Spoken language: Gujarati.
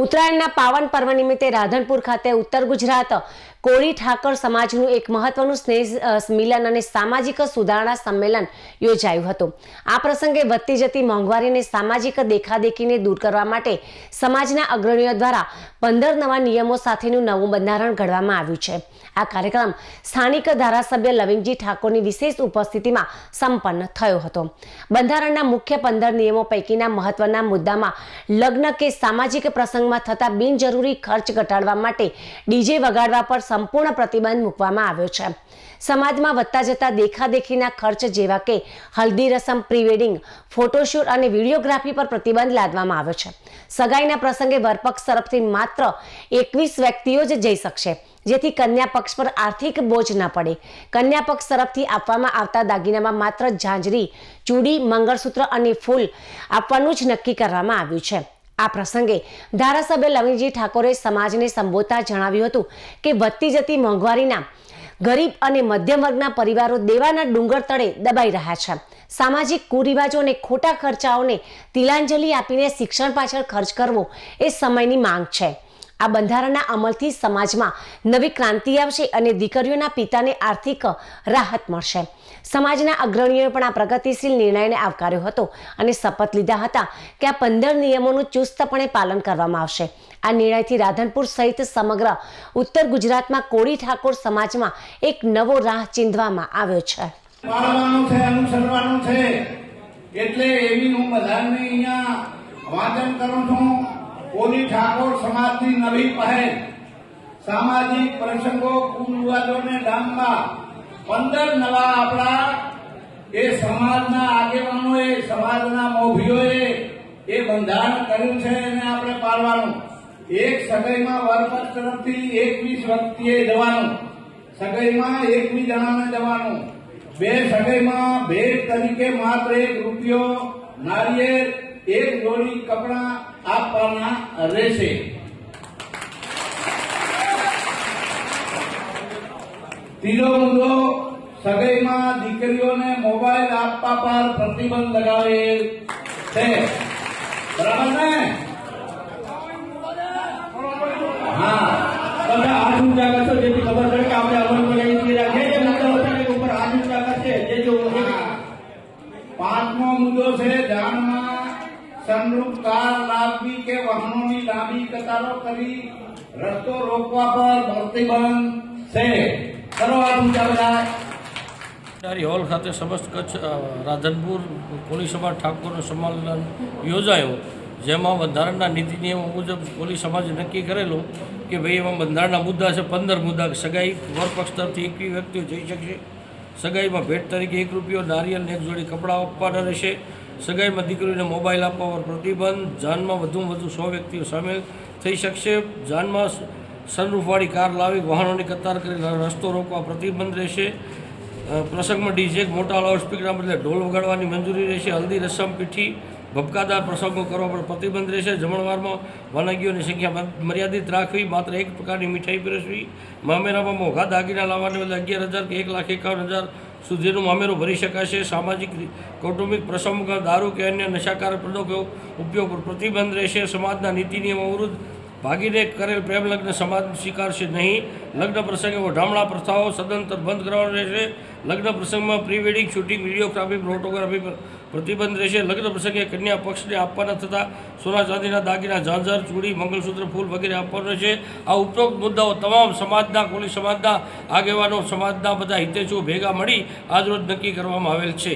ઉત્તરાયણના પાવન પર્વ નિમિત્તે રાધનપુર ખાતે ઉત્તર ગુજરાત કોળી ઠાકર સમાજનું એક મહત્વનું સ્નેહ મિલન અને સામાજિક સુધારણા સંમેલન યોજાયું હતું। આ પ્રસંગે વધતી જતી મોંઘવારી અને સામાજિક દેખાદેખીને દૂર કરવા માટે સમાજના અગ્રણીઓ દ્વારા 15 નવા નિયમો સાથેનું નવું બંધારણ ઘડવામાં આવ્યું છે। આ કાર્યક્રમ સ્થાનિક ધારાસભ્ય લવિંગજી ઠાકોરની વિશેષ ઉપસ્થિતિમાં સંપન્ન થયો હતો। બંધારણના મુખ્ય 15 નિયમો પૈકીના મહત્વના મુદ્દામાં લગ્ન કે સામાજિક પ્રસંગમાં થતા બિનજરૂરી ખર્ચ ઘટાડવા માટે ડીજે વગાડવા પર સંપૂર્ણ પ્રતિબંધ મૂકવામાં આવ્યો છે। સમાજમાં વધતા જતા દેખાદેખીના ખર્ચ જેવા કે હલ્દી રસમ, પ્રી વેડિંગ, ફોટોશૂટ અને વિડીયોગ્રાફી પર પ્રતિબંધ લાદવામાં આવ્યો છે। સગાઈના પ્રસંગે વરપક્ષ તરફથી માત્ર 21 વ્યક્તિઓ જ જઈ શકશે, જેથી કન્યા પક્ષ પર આર્થિક બોજ ન પડે। કન્યા પક્ષ તરફથી આપવામાં આવતા દાગીનામાં માત્ર ઝાંઝરી, ચૂડી, મંગળસૂત્ર અને ફૂલ આપવાનું જ નક્કી કરવામાં આવ્યું છે। આ પ્રસંગે ધારાસભ્ય લવિંગજી ઠાકોરે સમાજને સંબોધતા જણાવ્યું હતું કે વધતી જતી મોંઘવારીના ગરીબ અને મધ્યમ વર્ગના પરિવારો દેવાના ડુંગર તળે દબાઈ રહ્યા છે। સામાજિક કુરિવાજો અને ખોટા ખર્ચાઓને તિલાંજલિ આપીને શિક્ષણ પાછળ ખર્ચ કરવો એ સમયની માંગ છે। આ બંધારણના અમલથી સમાજમાં નવી ક્રાંતિ આવશે અને દીકરીઓના પિતાને આર્થિક રાહત મળશે। સમાજના અગ્રણીઓએ પણ આ પ્રગતિશીલ નિર્ણયને આવકાર્યો હતો અને શપથ લીધા હતા કે આ 15 નિયમોનું ચુસ્તપણે પાલન કરવામાં આવશે। આ નિર્ણયથી રાધનપુર સહિત સમગ્ર ઉત્તર ગુજરાતમાં કોળી ઠાકોર સમાજમાં એક નવો રાહ ચીંધવામાં આવ્યો છે। પાળવાનું છે, અનુસરવાનું છે, એટલે એવી હું બધાને અહીંયા વાંચન કરું છું। કોળી ઠાકોર સમાજની નવી પહેલ સામાજિક પ્રસંગો કુરિવાજોને ડામવા 15 નવા આપણા એ સમાજના આગેવાનોએ, સમાજના મોભીઓએ એ બંધારણ કર્યું છે અને આપણે પાળવાનું। એક સગાઈમાં વરપક્ષ તરફથી 21 વ્યક્તિએ જવાનું, સગાઈમાં 21 જણાને જવાનું। 2 સગાઈમાં ભેટ તરીકે માત્ર 1 રૂપિયો, નારિયેળ, 1 જોડી કપડા આપવાના રહેશે। ત્રીજો મુદ્દો, સગાઈમાં દીકરીઓને મોબાઈલ આપવા પર પ્રતિબંધ લગાવેલ છે, બરાબર ને? હા, તમે હાથ ઊંચા કરશો જેથી ખબર પડે કે આપણે અમલમાં લઈ જઈ રાખીએ। જે મુદ્દાઓ છે એની ઉપર હાથ ઊંચા કરશે જે જો। 5મો મુદ્દો છે, જાનમાં સનરૂફ કાર લાવવી કે વાહનોની લાંબી કતારો કરી રસ્તો રોકવા પર પ્રતિબંધ છે। કરો હાથ ઊંચા બધા। હોલ ખાતે સમસ્ત કચ્છ રાધનપુર કોળી સમાજ ઠાકોરનું સંમેલન યોજાયું, જેમાં બંધારણના નીતિ નિયમો મુજબ કોળી સમાજે નક્કી કરેલું કે ભાઈ એમાં બંધારણના મુદ્દા છે 15 મુદ્દા। સગાઈ વરપક્ષ તરફથી 21 વ્યક્તિઓ જઈ શકશે, સગાઈમાં ભેટ તરીકે 1 રૂપિયો, નારિયેળ ને 1 જોડી કપડાં આપવાના રહેશે, સગાઈમાં દીકરીને મોબાઈલ આપવા પર પ્રતિબંધ, જાનમાં વધુમાં વધુ 100 વ્યક્તિઓ સામેલ થઈ શકશે, જાનમાં સનરૂફવાળી કાર લાવી વાહનોની કતાર કરી રસ્તો રોકવા પ્રતિબંધ રહેશે, પ્રસંગમાં ડીજે મોટા લાઉડસ્પીકરના બદલે ઢોલ વગાડવાની મંજૂરી રહેશે, હલ્દી રસમ, પીઠી, ભપકાદાર પ્રસંગો કરવા પર પ્રતિબંધ રહેશે, જમણવારમાં વાનગીઓની સંખ્યા મર્યાદિત રાખવી, માત્ર 1 પ્રકારની મીઠાઈ પીરસવી, મામેરામાં મોંઘા દાગીના લાવવાને બદલે 11,000 કે 1,51,000 સુધીનું મામેરું ભરી શકાશે, સામાજિક કૌટુંબિક પ્રસંગોમાં દારૂ કે અન્ય નશાકારક પદાર્થો ઉપયોગ પર પ્રતિબંધ રહેશે, સમાજના નીતિ નિયમો વિરુદ્ધ ભાગીને કરેલ પ્રેમ લગ્ન સમાજ સ્વીકારશે નહીં, લગ્ન પ્રસંગે વઢામણા પ્રથાઓ સદંતર બંધ કરવાનો રહેશે, લગ્ન પ્રસંગમાં pre wedding, shooting, videography, photography પર પ્રતિબંધ રહેશે, લગ્ન પ્રસંગે કન્યા પક્ષને આપવાના થતા સોના ચાંદીના દાગીના, ઝાંઝર, ચૂડી, મંગળસૂત્ર, ફૂલ વગેરે આપવાનું રહેશે। આ ઉપરોક્ત મુદ્દાઓ તમામ સમાજના, કોળી સમાજના આગેવાનો, સમાજના બધા હિતેચ્છુઓ ભેગા મળી આજરોજ નક્કી કરવામાં આવેલ છે।